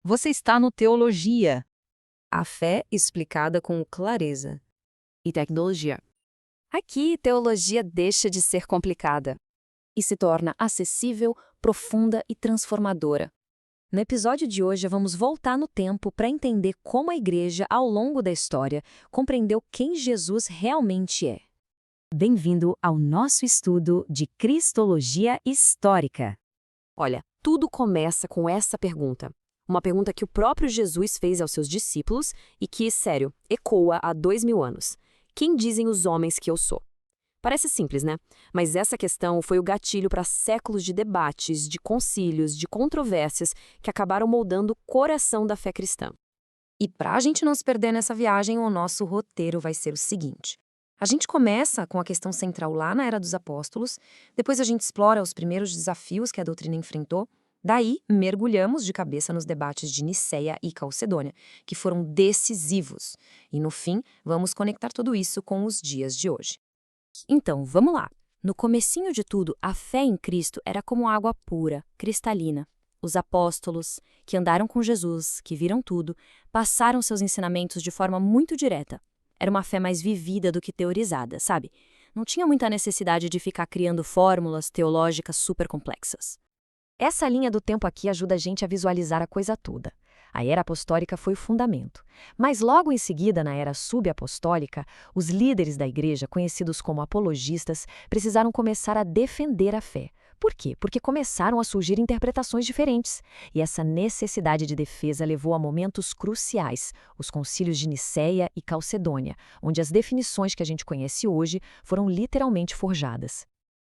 Você está no Teologia. A fé explicada com clareza. E tecnologia. Aqui, teologia deixa de ser complicada e se torna acessível, profunda e transformadora. No episódio de hoje, vamos voltar no tempo para entender como a igreja, ao longo da história, compreendeu quem Jesus realmente é. Bem-vindo ao nosso estudo de Cristologia Histórica. Olha, tudo começa com essa pergunta. Uma pergunta que o próprio Jesus fez aos seus discípulos e que, sério, ecoa há 2000 anos. Quem dizem os homens que eu sou? Parece simples, né? Mas essa questão foi o gatilho para séculos de debates, de concílios, de controvérsias que acabaram moldando o coração da fé cristã. E para a gente não se perder nessa viagem, o nosso roteiro vai ser o seguinte. A gente começa com a questão central lá na Era dos Apóstolos, depois a gente explora os primeiros desafios que a doutrina enfrentou, daí mergulhamos de cabeça nos debates de Nicéia e Calcedônia, que foram decisivos, e no fim vamos conectar tudo isso com os dias de hoje. Então, vamos lá. No comecinho de tudo, a fé em Cristo era como água pura, cristalina. Os apóstolos, que andaram com Jesus, que viram tudo, passaram seus ensinamentos de forma muito direta. Era uma fé mais vivida do que teorizada, sabe? Não tinha muita necessidade de ficar criando fórmulas teológicas super complexas. Essa linha do tempo aqui ajuda a gente a visualizar a coisa toda. A era apostólica foi o fundamento. Mas logo em seguida, na era subapostólica, os líderes da igreja, conhecidos como apologistas, precisaram começar a defender a fé. Por quê? Porque começaram a surgir interpretações diferentes. E essa necessidade de defesa levou a momentos cruciais, os concílios de Nicéia e Calcedônia, onde as definições que a gente conhece hoje foram literalmente forjadas.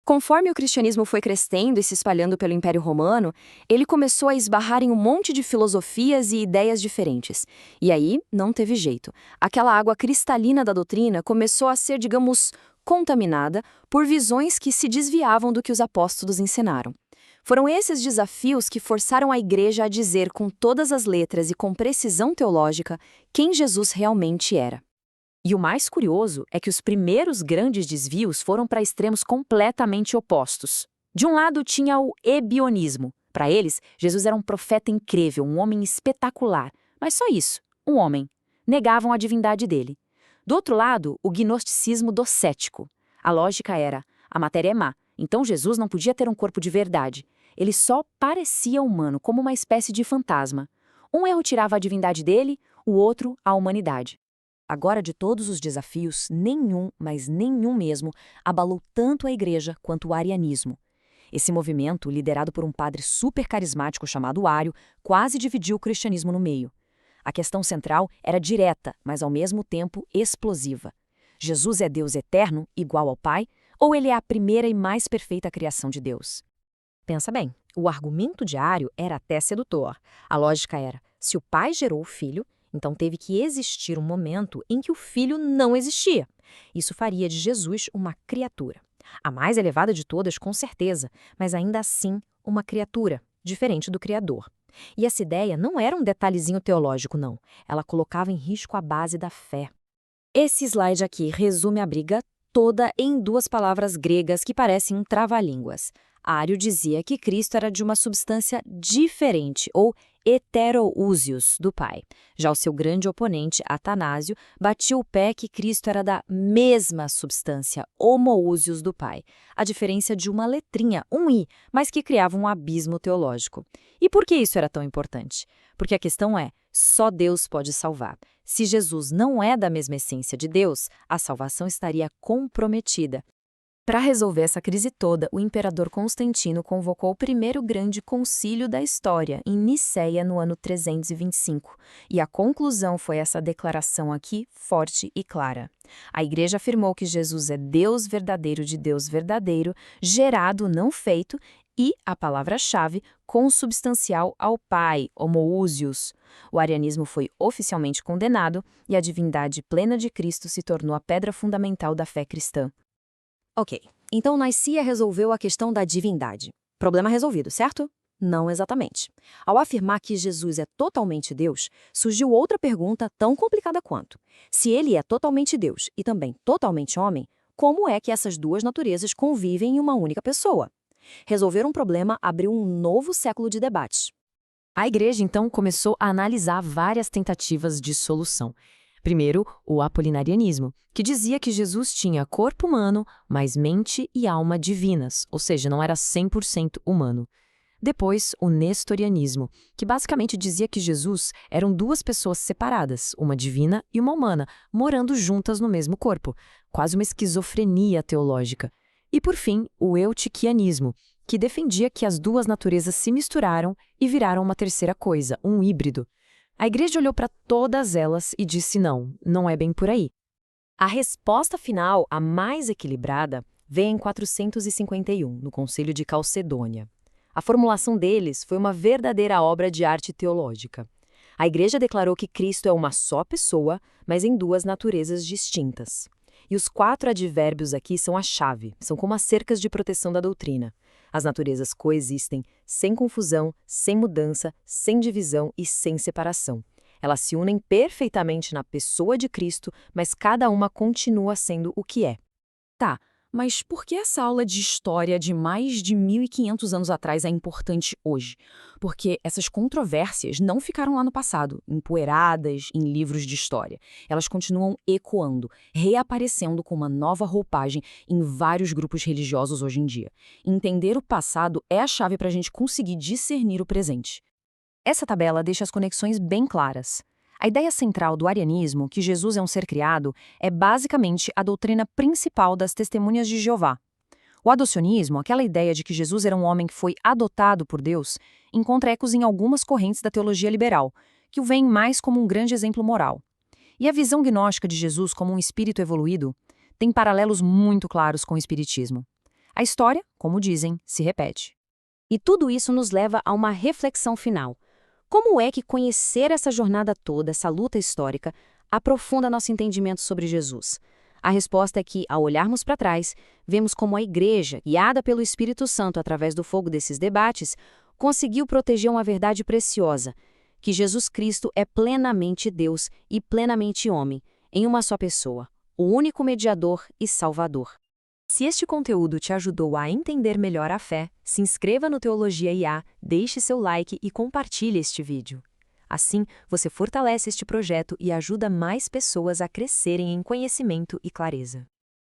Conforme o cristianismo foi crescendo e se espalhando pelo Império Romano, ele começou a esbarrar em um monte de filosofias e ideias diferentes. E aí, não teve jeito. Aquela água cristalina da doutrina começou a ser, digamos, contaminada por visões que se desviavam do que os apóstolos ensinaram. Foram esses desafios que forçaram a igreja a dizer com todas as letras e com precisão teológica quem Jesus realmente era. E o mais curioso é que os primeiros grandes desvios foram para extremos completamente opostos. De um lado tinha o ebionismo. Para eles, Jesus era um profeta incrível, um homem espetacular. Mas só isso, um homem. Negavam a divindade dele. Do outro lado, o gnosticismo docético. A lógica era, a matéria é má, então Jesus não podia ter um corpo de verdade. Ele só parecia humano, como uma espécie de fantasma. Um erro tirava a divindade dele, o outro a humanidade. Agora, de todos os desafios, nenhum, mas nenhum mesmo, abalou tanto a igreja quanto o arianismo. Esse movimento, liderado por um padre super carismático chamado Ário, quase dividiu o cristianismo no meio. A questão central era direta, mas ao mesmo tempo explosiva. Jesus é Deus eterno, igual ao Pai, ou ele é a primeira e mais perfeita criação de Deus? Pensa bem, o argumento de Ário era até sedutor. A lógica era, se o Pai gerou o Filho, então teve que existir um momento em que o Filho não existia. Isso faria de Jesus uma criatura. A mais elevada de todas, com certeza, mas ainda assim uma criatura, diferente do Criador. E essa ideia não era um detalhezinho teológico, não. Ela colocava em risco a base da fé. Esse slide aqui resume a briga toda em duas palavras gregas que parecem um trava-línguas. Ário dizia que Cristo era de uma substância diferente, ou heteroúsios, do Pai. Já o seu grande oponente, Atanásio, batia o pé que Cristo era da mesma substância, homoúsios, do Pai. A diferença de uma letrinha, um i, mas que criava um abismo teológico. E por que isso era tão importante? Porque a questão é, só Deus pode salvar. Se Jesus não é da mesma essência de Deus, a salvação estaria comprometida. Para resolver essa crise toda, o imperador Constantino convocou o primeiro grande concílio da história, em Nicéia, no ano 325. E a conclusão foi essa declaração aqui, forte e clara. A igreja afirmou que Jesus é Deus verdadeiro de Deus verdadeiro, gerado, não feito, e, a palavra-chave, consubstancial ao Pai, homoúsios. O arianismo foi oficialmente condenado e a divindade plena de Cristo se tornou a pedra fundamental da fé cristã. Ok, então Nicéia resolveu a questão da divindade. Problema resolvido, certo? Não exatamente. Ao afirmar que Jesus é totalmente Deus, surgiu outra pergunta tão complicada quanto. Se ele é totalmente Deus e também totalmente homem, como é que essas duas naturezas convivem em uma única pessoa? Resolver um problema abriu um novo século de debates. A igreja, então, começou a analisar várias tentativas de solução. Primeiro, o apolinarianismo, que dizia que Jesus tinha corpo humano, mas mente e alma divinas, ou seja, não era 100% humano. Depois, o nestorianismo, que basicamente dizia que Jesus eram duas pessoas separadas, uma divina e uma humana, morando juntas no mesmo corpo, quase uma esquizofrenia teológica. E, por fim, o eutiquianismo, que defendia que as duas naturezas se misturaram e viraram uma terceira coisa, um híbrido. A igreja olhou para todas elas e disse não, não é bem por aí. A resposta final, a mais equilibrada, veio em 451, no Concílio de Calcedônia. A formulação deles foi uma verdadeira obra de arte teológica. A igreja declarou que Cristo é uma só pessoa, mas em duas naturezas distintas. E os 4 advérbios aqui são a chave, são como as cercas de proteção da doutrina. As naturezas coexistem sem confusão, sem mudança, sem divisão e sem separação. Elas se unem perfeitamente na pessoa de Cristo, mas cada uma continua sendo o que é. Tá, mas por que essa aula de história de mais de 1.500 anos atrás é importante hoje? Porque essas controvérsias não ficaram lá no passado, empoeiradas em livros de história. Elas continuam ecoando, reaparecendo com uma nova roupagem em vários grupos religiosos hoje em dia. Entender o passado é a chave para a gente conseguir discernir o presente. Essa tabela deixa as conexões bem claras. A ideia central do arianismo, que Jesus é um ser criado, é basicamente a doutrina principal das Testemunhas de Jeová. O adocionismo, aquela ideia de que Jesus era um homem que foi adotado por Deus, encontra ecos em algumas correntes da teologia liberal, que o veem mais como um grande exemplo moral. E a visão gnóstica de Jesus como um espírito evoluído tem paralelos muito claros com o espiritismo. A história, como dizem, se repete. E tudo isso nos leva a uma reflexão final. Como é que conhecer essa jornada toda, essa luta histórica, aprofunda nosso entendimento sobre Jesus? A resposta é que, ao olharmos para trás, vemos como a Igreja, guiada pelo Espírito Santo através do fogo desses debates, conseguiu proteger uma verdade preciosa, que Jesus Cristo é plenamente Deus e plenamente homem, em uma só pessoa, o único mediador e salvador. Se este conteúdo te ajudou a entender melhor a fé, se inscreva no Teologia IA, deixe seu like e compartilhe este vídeo. Assim, você fortalece este projeto e ajuda mais pessoas a crescerem em conhecimento e clareza.